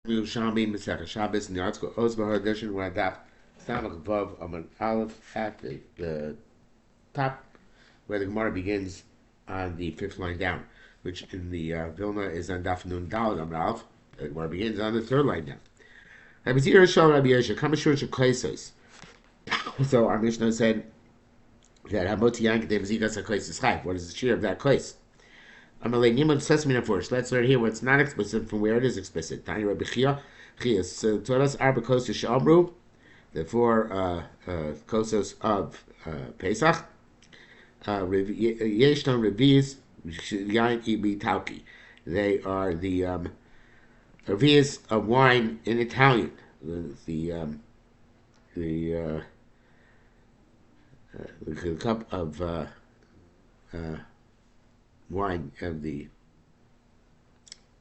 Yerushalmi Shabbos in the article Ozbah edition where that Samach Vav Amud Aleph at the top where the Gemara begins on the fifth line down, which in the Vilna is on Daf Nun Daled Amud Aleph. The Gemara begins on the third line down. Rabbi Yerushalmi Rabbi Yosha Kamashur Shekaisos. So our Mishnah said that Hamoti Yank De Zigas HaKais Chayv. What is the shear of that kais? Amalei Nimon Sesame first. Let's learn here what's not explicit from where it is explicit. Tani Rabbi Chia Chias taught us Arba Kosos Shamru, the four kosos of Pesach. Yeshton Reviz Yain Ibi Tauki. They are the reviz of wine in Italian. The cup of wine of the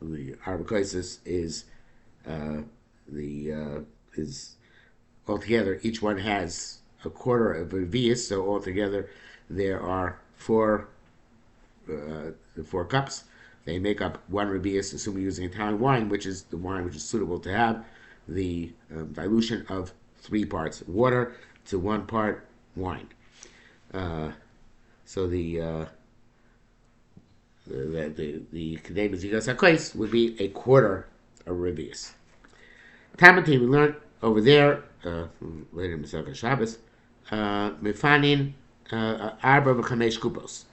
arbacosis is is altogether each one has a quarter of a vias, so altogether there are four cups. They make up one revius, assuming using Italian wine, which is the wine which is suitable to have the dilution of 3 parts water to 1 part wine. So the Kedei Mezigas HaKos would be a quarter of revius. Tamati, we learned over there later in Masechah Shabbos, Mefanin Arba v'Chamesh Kupos.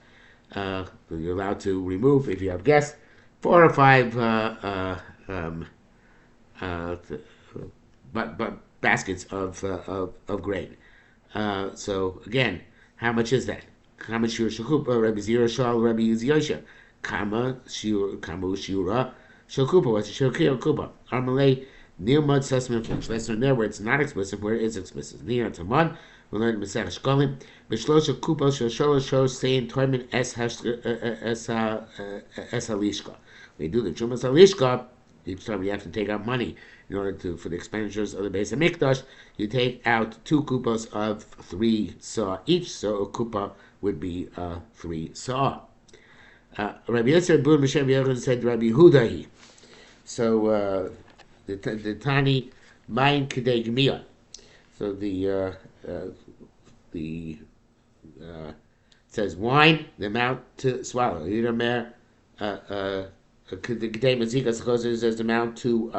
You're allowed to remove, if you have guests, 4 or 5 baskets of grain. So again, how much is that? Kama shiur shakupa, Rabbi Zira Shal, Rabbi Yosha. Kama shiura shakupa. What's a shakir kupa? Armalei nilmad sesman flesh. Let's learn there where it's not explicit, where it is explicit. Nir tamad. We learn Masech Shkolim. B'shlosh kupa shalosh shows saying toimin es halishka. We do the chumas halishka. Each time you have to take out money in order for the expenditures of the Beis Hamikdash. You take out 2 kupas of 3 saw each, so a kupa would be 3 saw. Rabbi Yosef Bun Mishem Yochanan said Rabbi Hudahi. So the Tani Mayin Kedei Gmiya. So the it says wine, the amount to swallow. Yidamer the Kedei Mezigas HaKos says the amount to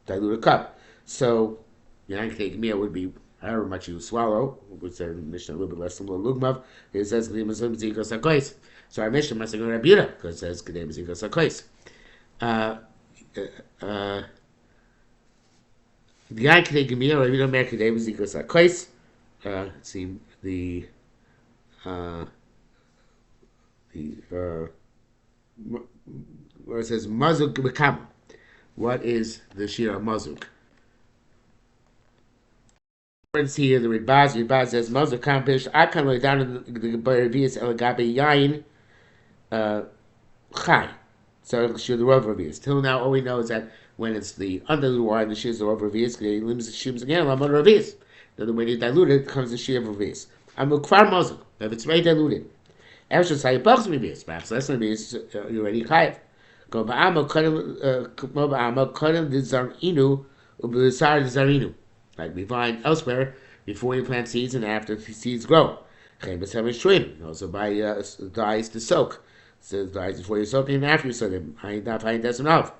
dilute a cup. So Yain Kedei Gmiya would be however much you swallow, which says in the Mishnah a little bit less than Lugmav. It says Kedei Mezigas HaKos. So our Mishnah must go to Rabbi Yehuda because it says Kedei Mezigas HaKos. The Yain Kedei Gmiya, Rabbi Yehuda Mer Kedei Mezigas HaKos. See the where it says Mazuk Bekam. What is the Shir of Mazuk? Here the Ribaz says Mazuk Kampish. I can write down in the Baravias Elagabe Yain Chai. So Shir the Rov Ravias. Till now, all we know is that when it's the undiluted wine, the Shir is the Rov Ravias. They limits the Shims again. Lamon Ravias. Then when you dilute it, comes the Shir of Ravias. I'm a Kvar Mazuk. If it's very diluted. Actually, say box revius. Perhaps less than revius, you already chayav. Go ba'ama kadem dizarinu ub'lisar dizarinu. Like we find elsewhere, before you plant seeds and after the seeds grow. Also by dyes to soak. So dyes before you soak and after you soak them. Hayin desem av.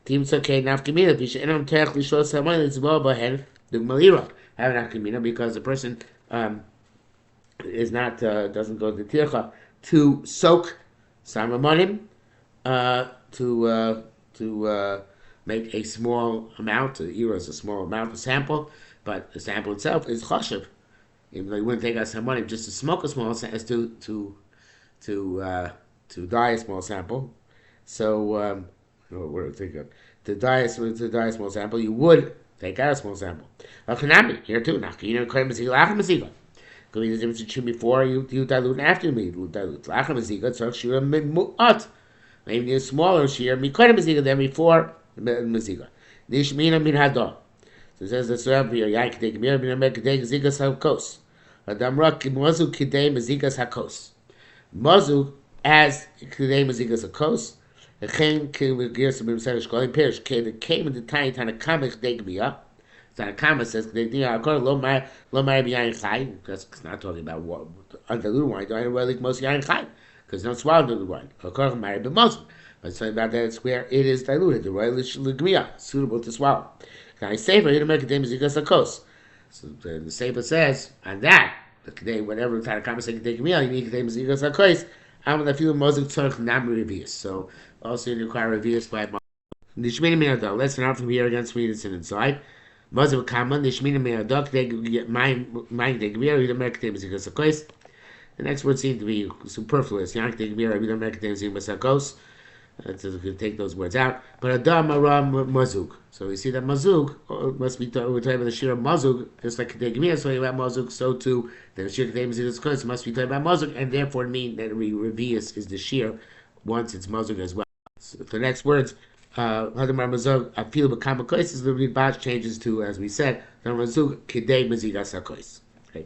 Tim sokei nafkamina. Pisha enam terech lishlos haman is well bahen dugmalira. Have nafkamina because the person is not doesn't go to the tircha to soak samamonim to make a small amount. The era is a small amount, a sample, but the sample itself is chashiv. Even though you wouldn't take out some money just to smoke a small sample, to dye a small sample. So what do I think of? To dye a small sample, you would take out a small sample. Here too, the difference between before you dilute and after you dilute. Lachem Maziga, so Shira Mu'at. Maybe a smaller Shira, Mikodem Maziga than before Maziga. Nishmina Min Hado. So it says the Surah here, Yain Kedei Gmiya, Min Amer Kedei Zigas HaKos. Adamra Mazu Kedei Mazigas HaKos. Mazu as Kedei Mazigas HaKos, It came with gears of Mimsar Shkolim Perish. It came in the tiny Tanakamic Degmia. Tanakama says they lo mar b'yayin chai, because it's not talking about undiluted wine. Don't really most yayin chai, because don't swallow undiluted wine. According to mar b'mosm, let's talk about that. It's where it is diluted. The royal l'gmiya, suitable to swallow. Can I say for you to make a dame zikas akos? So the Sefer says on that the whatever Tanakama says gmiya, you need a dame zikas akos. I'm gonna feel mosik tzorch nam revius. So also you require revius by nishmini minadol. Let's not from here against readers inside. Mazel Kama, Nishmina Meadok, they get mind the Gvir, you don't make them because of course. The next word seems to be superfluous. Yank the Gvir, you don't make them because of course. So we can take those words out. But Adam Aram Mazug. So we see that Mazug must be we're talking about the Shir of Mazug, just like the Gvir is talking about Mazug, so too the Shir of because of course must be talking about Mazug, and therefore mean that Revius is the Shir once it's Mazug as well. So the next words. Hadamar Mazug, I feel the Kamakois, the Ribash changes to, as we said, the Mazug, Kidei Mazigas HaKois. Okay.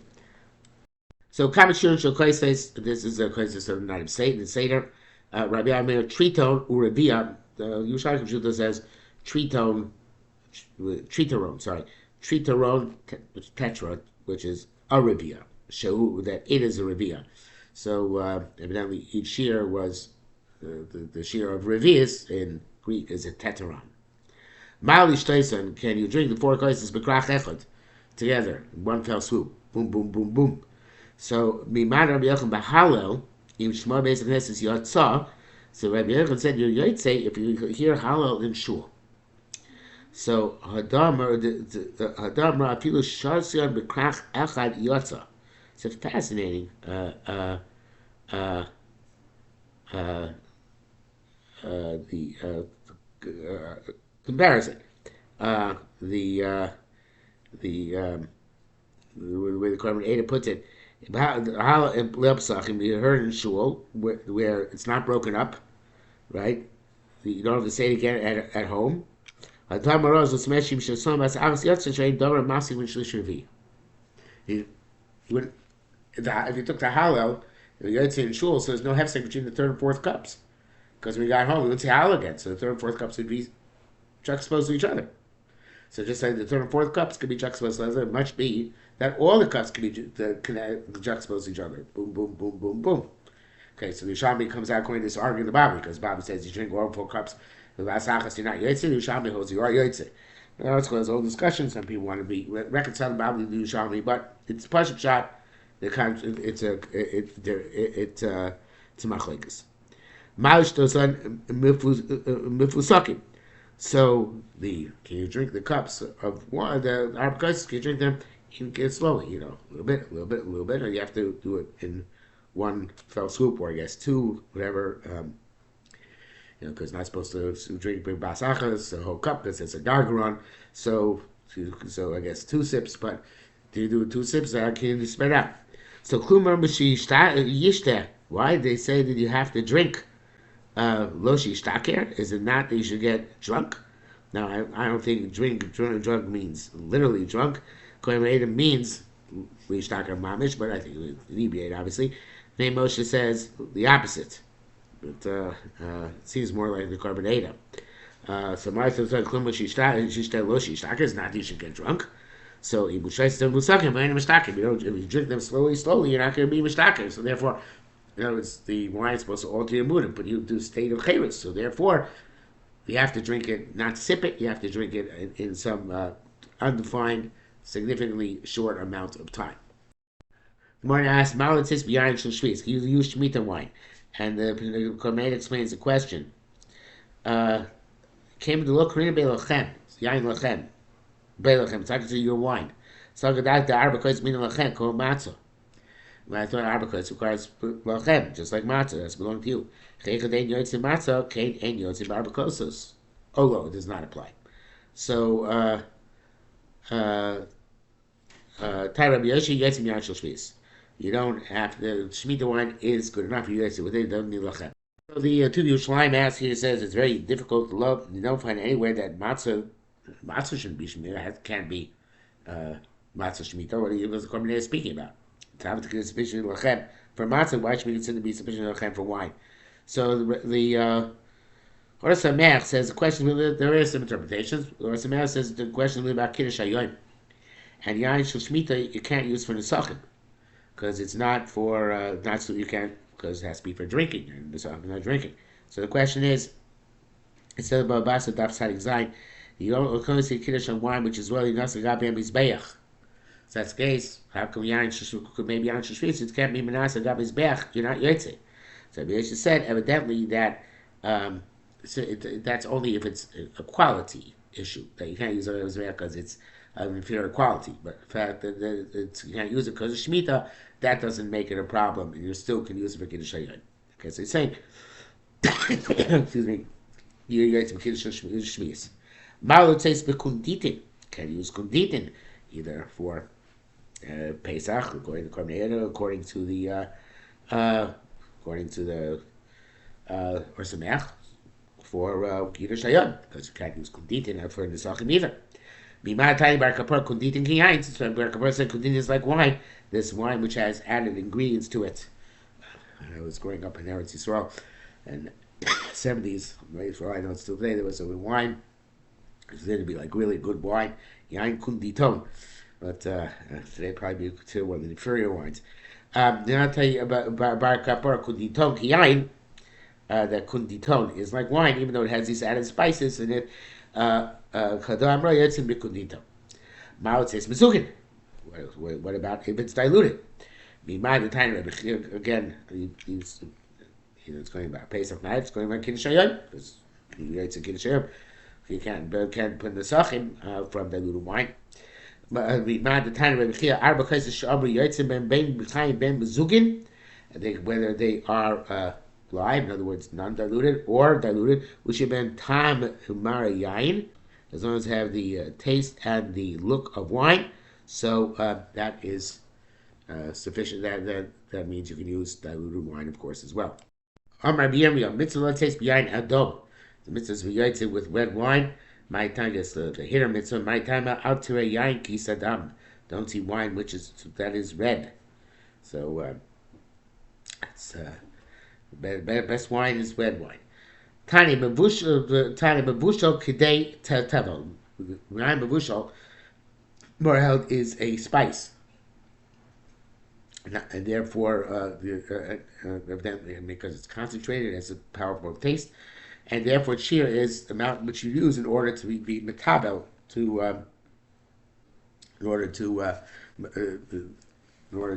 So, Kamashir Shokois says, this is a Kois of Nadim Satan, the Seder. Rabbi Amir, Triton, Urabia, the Yerushalmi Shabbos says, Tritoron, Tetra, which is a Rabia, Shahu, that it is a Rabia. So, evidently, each year was the shear of Revius in Greek is a teteron. Mali Shteisen, can you drink the four courses bekrach echad together in one fell swoop? Boom, boom, boom, boom. So, Mimad Rabbi Yochanan b'Hallel, im Shema Beis HaKnesses Yotzah. So Rabbi Yochanan said, you're Yotzei if you hear Hallel in shul. So, Hadamar afilu sharsion bekrach echad Yotzah. So it's fascinating. The comparison. The way the Korban Ada puts it, you heard in shul where it's not broken up, right? You don't have to say it again at home. If you took the Hallel, the Yotzei in shul, so there's no hefsek between the third and fourth cups. Because when we got home, we wouldn't say Hallel again, so the third and fourth cups would be juxtaposed to each other. So just like the third and fourth cups could be juxtaposed to each other, it must be that all the cups could be juxtaposed to each other. Boom, boom, boom, boom, boom. Okay, so the Yerushalmi comes out according to this argument of the Bible, because Bible says you drink all four cups of Asachas, you're not Yotzei. The Yerushalmi holds you are Yotzei. Now, it's a whole discussion. Some people want to be reconciled the Bible to the Yerushalmi, but it's a Pashup shot. It's a machlekes. So can you drink the cups of wine? The Arab can you drink them? You can get slowly, a little bit, or you have to do it in one fell swoop, or I guess two, whatever. Because not supposed to drink big basachas, the whole cup, because it's a gargaron. So I guess 2 sips, but do you do 2 sips? Can you spread out? So klumar yishte. Why they say that you have to drink? Loshi shtaker, is it not that you should get drunk? Now, I don't think drunk means literally drunk. Kohen means shtaker mamish, but I think it inebriate, obviously. Name Moshe says the opposite, but it seems more like the Korban Eda. So Martha said, "Klumashi loshi shtaker is not that you should get drunk." So if you drink them slowly, you're not going to be mishtaker. So therefore, it's the wine is supposed to alter your mood, but you do state of chayrus. So therefore, you have to drink it, not sip it. You have to drink it in some undefined, significantly short amount of time. The morning asked, "Malin says b'yayin shel shvis." You use shemitah wine, and the Korban explains the question. Came to look karina be'lachem, yayin lachem, be'lachem. It's actually your wine. So the arba kois mina lachem kol matzah. I thought arbakos requires lachem, just like matzah. That's belong to you. Chaychadein yotzim matzah, kain ein yotzim arbakosos. Olo, it does not apply. So, Rabbi Yoshi yotzim yan shel shvis. You don't have to. Shemitah wine is good enough for you. With it, don't need lachem. So the to the Yerushalmi asks here says it's very difficult to love. You don't find anywhere that matzah shouldn't be shemitah. It can't be matzah shemitah. What was the Korban speaking about? To have to get sufficient lachem for matzah, why should we consider to be sufficient lachem for wine? So the Or Sameach says the question, there is some interpretations. Or Sameach says the question about Kiddush HaYoim. And Yain Shel Shemitah you can't use for Nesachim. Because it's not for, not so you can't, because it has to be for drinking. And Nesachim is not drinking. So the question is, instead of Babasa Daf Sadik Zayin, you don't only see Kiddush on wine, which is well enough to Gabi Mizbeach. So that's the case. How come Yain could maybe Yain Shishvitz? It can't be Manasseh Gabi Mizbeach. You're not Yotze. So Yosha said evidently that that's only if it's a quality issue that you can't use it as because it's of inferior quality. But the fact that you can't use it because of Shemitah, that doesn't make it a problem, and you still can use it for Kiddush Hayom. Okay, so he's saying, excuse me, you get some Kiddush Shmis. Malo says bekunditin, can use kunditin either for Pesach, according to Korban, according to the or Sameach for Kiddush Hayom, because you can't use kunditin for Nesachim either. Bima tiny bar kapar kunditin kiyain. Since bar kapar said kunditin is like wine, this wine which has added ingredients to it. I was growing up in Eretz Yisrael, and 70s, right? For all I know, still today there was a wine. It was going to be like really good wine, yain kunditon, but today probably be considered one of the inferior wines. Then I'll tell you about bar kapar kunditon kiyain. That kunditon is like wine, even though it has these added spices in it. Kadamra yetzim bikundito. Ma'ot says mezugin. What about if it's diluted? Mimai the time again. It's going about Pesach night. It's going about Kiddush Hayom because it's a Kiddush Hayom. You can't put the sachim from diluted wine. Mimai the time of Bechia arba kaises shabri yetzim ben b'chaim ben mezugin. Whether they are live, in other words, non-diluted or diluted, which should be tam umara yain, as long as they have the taste and the look of wine. So that is sufficient. That means you can use diluted wine, of course, as well. Amar b'yirmiyah mitzvah taste b'yain adom. The mitzvah is b'yaitze with red wine. My time is the hitter mitzvah. My time out to a yain ki sadam. Don't see wine that is red. So it's best wine is red wine. Tani mevushal kidei tevel. Wine mevushal, more held, is a spice, and therefore, evidently, because it's concentrated, it has a powerful taste, and therefore, shear is the amount which you use in order to be metabel in order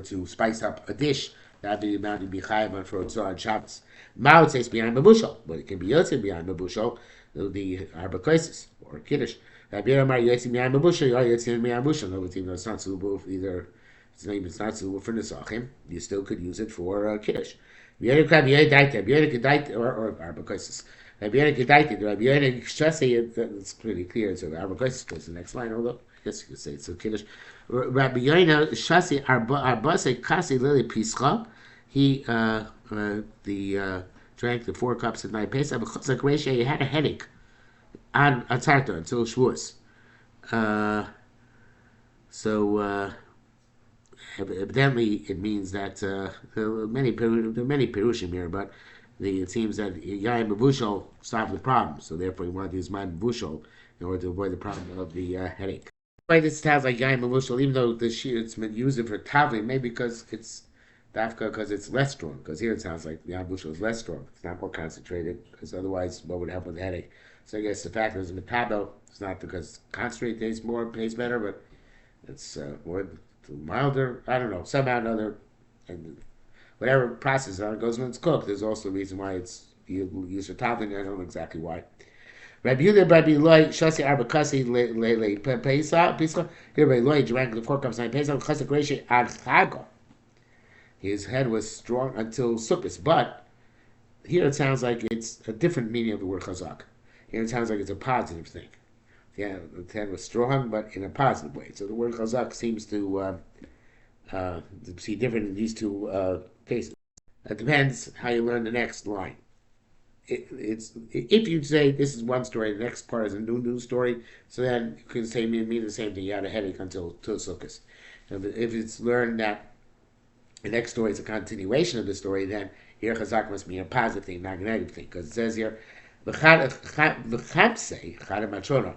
to spice up a dish. That'd be the amount you'd be chayav on for Otzor on Shabbos. Ma'ot says behind Mabushal, but it can be yotzim behind Mabushal, the Arba Kaisis, or Kiddush. Rabbi Amar yotzim behind Mabushal, or yotzim behind Mabushal. No, even though it's not suitable either, it's not suitable for Nesachim, you still could use it for Kiddush. Or Arba Kaisis. Rabbi Yehuda Gedaita, Rabbi Yehuda Shasi, it's pretty clear. So the Arba Kaisis goes to the next line, although I guess you could say it's a Kiddush. Rabbi Yehuda Shasi Arbase Kasi Lili Pischa. He drank the 4 cups at night Pesach because like Resha, he had a headache on Atzarta until Shavuos. So evidently it means that there are many perushim here, but it seems that Yain Mavushal solved the problem, so therefore he wanted to use Yain Mavushal in order to avoid the problem of the headache. Why this sounds like Yain Mavushal, even though it's been used for tavli, maybe because it's Dafka because it's less strong. Because here it sounds like the Yain is less strong. It's not more concentrated. Because otherwise, what would help with the headache? So I guess the fact that it's metabel, it's not because concentrate tastes better, but it's more milder. I don't know. Somehow or another, and whatever process on it goes when it's cooked. There's also a reason why it's used for topping. I don't know exactly why. Rabbi Yehuda, Rabbi Eloi, Shasi Arba Kasi Le Pesach. Here, Rabbi Eloi drank the 4 cups of Pesach. Chasek Reishi Ad Chago. His head was strong until Sukkot, but here it sounds like it's a different meaning of the word chazak. Here it sounds like it's a positive thing. Yeah, the head was strong, but in a positive way. So the word chazak seems to see different in these two cases. It depends how you learn the next line. It's if you say this is one story, the next part is a new story, so then you can say mean the same thing. You had a headache until Sukkot. If it's learned that the next story is a continuation of the story, then here chazak must be a positive thing, not a negative thing, because it says here, V'chapse chada matrona.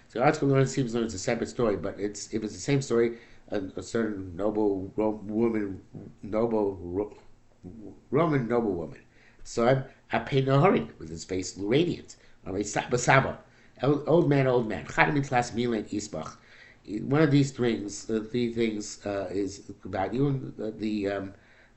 So the article learns seems it's a separate story, but if it's the same story, a certain Roman noblewoman. So I paid no hurry with his face radiant. Saba, old man, Chadamit class milan isbach. One of these three things is about you, and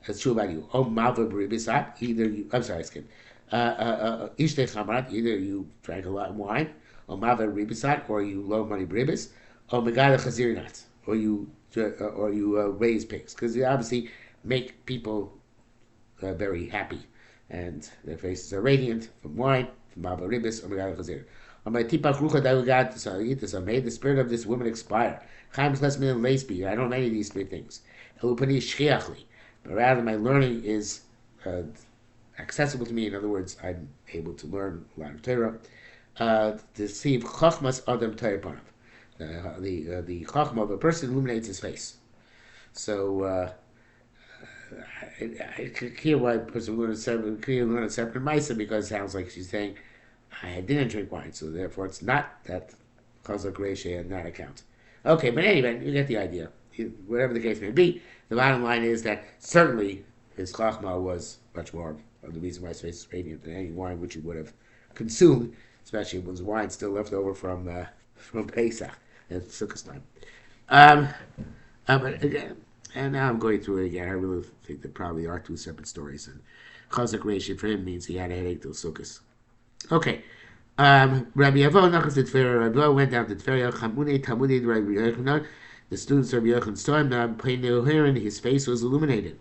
it's true about you. Oh, malva bribisat, either you. I'm sorry, skin. Ishtei chamarat, either you drank a lot of wine, or malva bribisat, or you low money bribis, or megala chazirinat, or you raise pigs, because you obviously make people very happy, and their faces are radiant from wine, from malva ribis, or megala chazir. On my tipach rucha dalugat, so may the spirit of this woman expire. Chaim less min lesbi. I don't know any of these three things. Elupani shchiachli, but rather my learning is accessible to me. In other words, I'm able to learn a lot of Torah. To see chachmas adam Torah the chachma of a person illuminates his face. So I could hear why a person learn a separate ma'isa, because it sounds like she's saying, I didn't drink wine, so therefore it's not that chazak reisha and not account. Okay, but anyway, you get the idea. Whatever the case may be, the bottom line is that certainly his chachma was much more of the reason why his face is radiant than any wine which he would have consumed, especially when the wine still left over from Pesach and Sukkot time. But again, and now I'm going through it again. I really think there probably are two separate stories, and chazak reisha for him means he had a headache till Sukkot. Okay. Rabbi Avo Nachas Tefera. Rabbi Avo went down to Tefera. Chamune Talmudei Rabbi Yochanan. The students of Rabbi Yochanan saw him. Now, Peinei Oherin, his face was illuminated.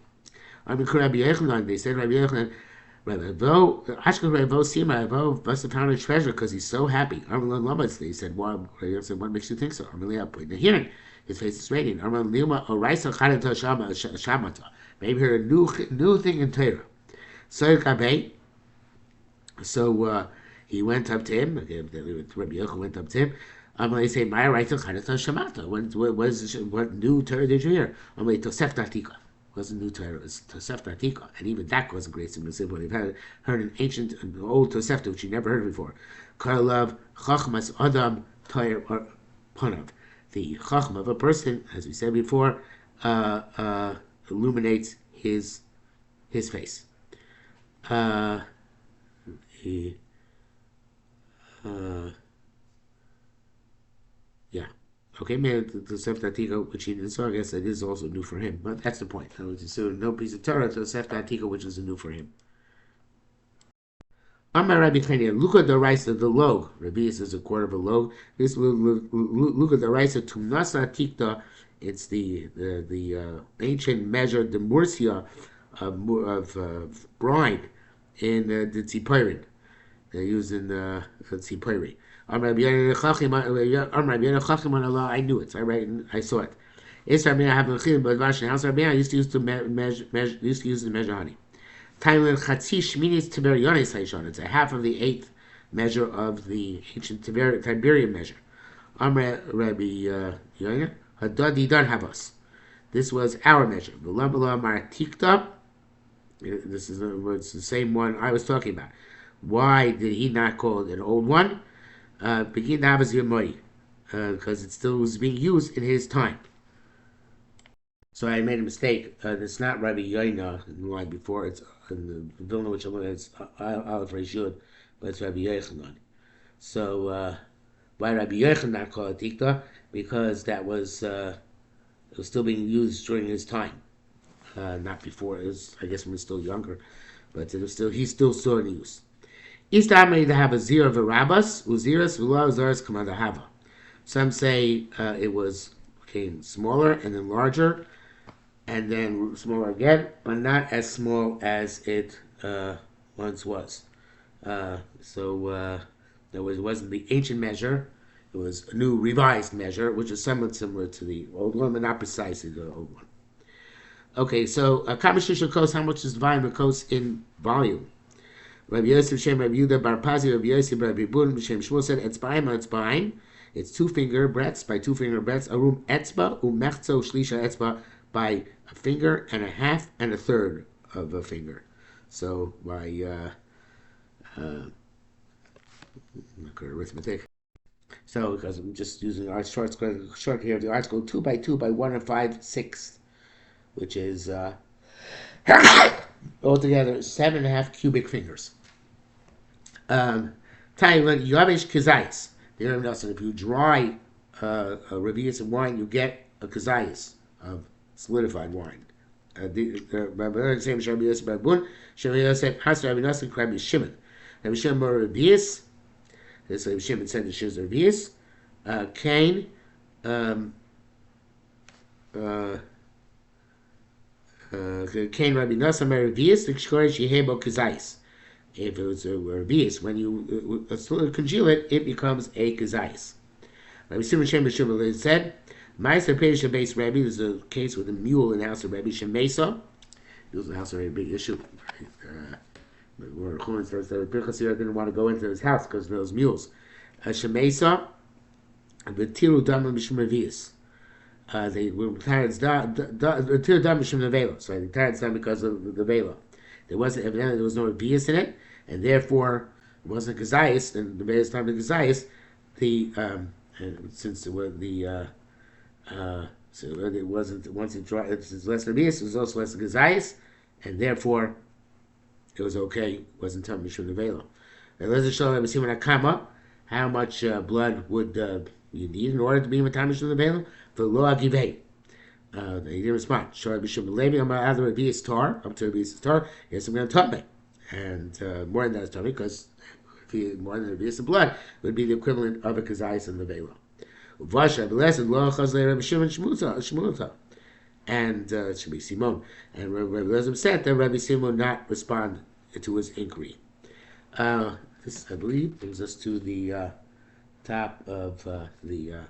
Rabbi Yochanan, they said, Rabbi Yochanan, Rabbi Avo, Ashkel Rabbi Avo, see Rabbi Avo must have found a treasure because he's so happy. Arman Lamas, they said, why? Rabbi Yochanan said, what makes you think so? Arman Leah Peinei Oherin, his face is radiant. Arman Lilma Oraisa Chadata Shamata. Maybe heard a new thing in Torah. So Kabei. So he went up to him. Rabbi Yochanan went up to him. They say, "My right to Chanatan Shamata." What new Torah did you hear? Tosef Datika wasn't new Torah. It was Tosef Datika, and even that wasn't great significance. But they've heard an old Tosefta which you never heard before. Karlav Chachmas Adam Torah or Panav. The Chachma of a person, as we said before, illuminates his face. Yeah. Okay, man, the Sefta Atika, which he didn't saw, I guess it is also new for him. But that's the point. So no piece of Torah to Sefta Atika, which is new for him. Amar Rabbi Chania, Luka the Raisa, the log. Rabbi is a quarter of a log. This Luka the Raisa, Tumnasa Tikta. It's the ancient measure, the Murcia of brine in the Tzipirin. They're using Tzipori. I knew it. I saw it. It's Rabbi I have a chilin, but Vash house Rabbi I used to use to measure honey. It's a half of the eighth measure of the ancient Tiberian measure. Rabbi Hadadi don't have us. This was our measure. This is it's the same one I was talking about. Why did he not call it an old one? Begin to have a Yomoi, because it still was being used in his time. So I made a mistake. It's not Rabbi Yoina in the line before. It's in the Vilna, which it's Aleph Reshud, but it's Rabbi Yochanan. So why Rabbi Yochanan not call it Tikta? Because that was it was still being used during his time, not before. It was, I guess, when he was still younger, but it was still he's still in use. Istamei to have a zira of a rabbas, uziras v'lo zaras kamada hava. Some say it became smaller and then larger, and then smaller again, but not as small as it once was. So it wasn't the ancient measure; it was a new revised measure, which is somewhat similar to the old one, but not precisely the old one. Okay, so Kamashusha Kos, how much is volume of Kos in volume? Rabbi Yosef Shem Rabbi Yehuda Bar Pazi Rabbi Yosef Rabbi Bun Shem Shmuel said etzbaim. It's 2 finger breadths by 2 finger breadths. Arum etzba umechzo shlisha etzba by a finger and a half and a third of a finger. So by not good at arithmetic. So, because I'm just using our short here, the article 2 by 2 by 1 and 5/6, which is altogether 7.5 cubic fingers. Thailand, Yavish Kazais. If you dry a revius of wine, you get a kazayas of solidified wine. Rabbi Shimon Rabbi Yosef Barbun, Rabbi Yosef Has Rabbi Nosson Rabbi Shimon. Rabbi Shimon Bar Revius. This Rabbi Shimon said the Shiz Revius. Cain. Cain Rabbi Nosson Revius. The Kishkorish Yehebo Kazayas. If it was a revius, when you congeal it, it becomes a kazayas. Rabbi Simon Shem B'Shuvah said, "Ma'aser Peish Beis Rabbi." There's a case with a mule in the house of Rabbi Shemesa. It was the house of a big issue. Where Chumash says that Pinchas didn't want to go into his house because of those mules. Shemesa, the Tiru Dam Mishum Revius. They were tired dam Mishum Nevela. So they tired dam because of the vela. There wasn't evidently there was no revius in it, and therefore it wasn't kazayas. And the various time of kazayas, since it was so it wasn't once it dry, it's less revius, it was also less kazayas, and therefore it was okay. It wasn't tam mishum nevela. And let's just show see when I come up how much blood would you need in order to be tam mishum nevela for lo agivei. He didn't respond. Shor B'Shum Levi, I'm other Revius Tar, up to Revius Tar. Yes, I'm going to tell me. And more than that is telling me, because more than Revius of blood would be the equivalent of a Kazayas and the Vela. Vasha, blessed, Lo Chazle Rabbi Shimon Shmulta. And it should be Simon. And Rabbi Lezim said that Rabbi Simon would not respond to his inquiry. This, I believe, brings us to the top of the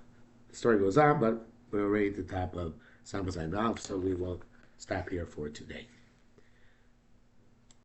story goes on, but we're already at the top of Samazai Nav, so we will stop here for today.